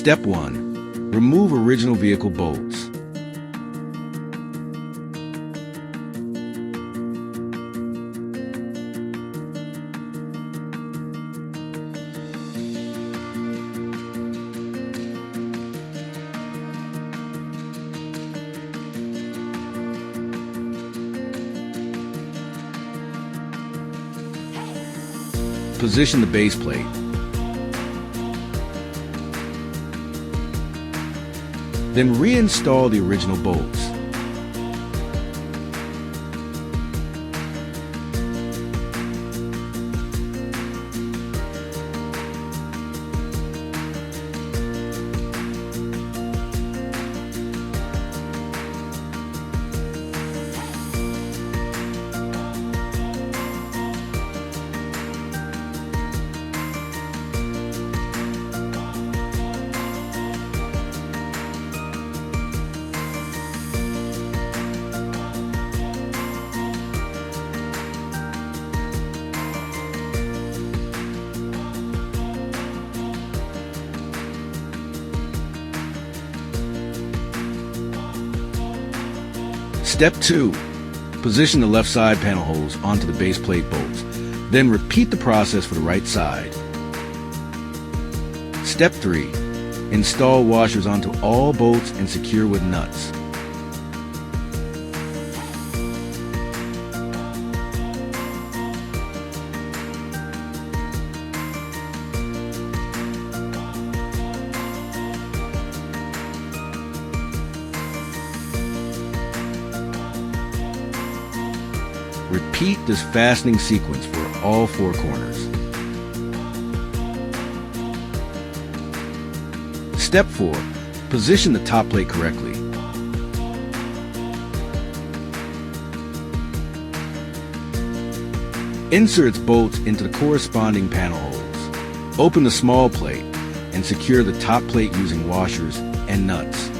Step 1. Remove original vehicle bolts. Position the base plate. Then reinstall the original bolts. Step 2. Position the left side panel holes onto the base plate bolts. Then repeat the process for the right side. Step 3. Install washers onto all bolts and secure with nuts. Repeat this fastening sequence for all 4 corners. Step 4. Position the top plate correctly. Insert its bolts into the corresponding panel holes. Open the small plate and secure the top plate using washers and nuts.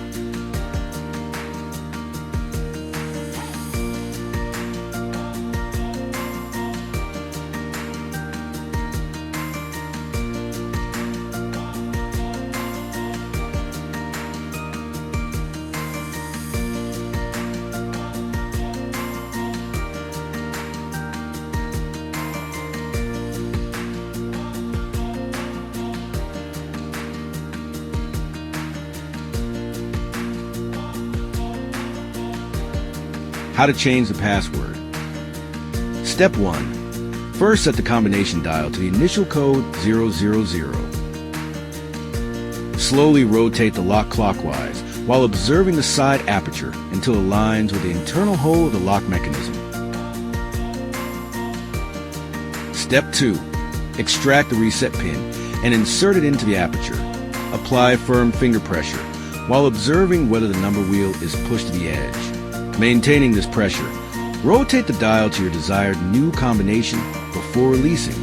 How to change the password. Step 1. First set the combination dial to the initial code 000. Slowly rotate the lock clockwise while observing the side aperture until it aligns with the internal hole of the lock mechanism. Step 2. Extract the reset pin and insert it into the aperture. Apply firm finger pressure while observing whether the number wheel is pushed to the edge. Maintaining this pressure, rotate the dial to your desired new combination before releasing.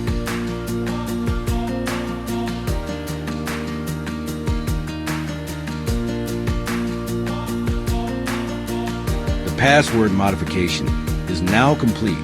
The password modification is now complete.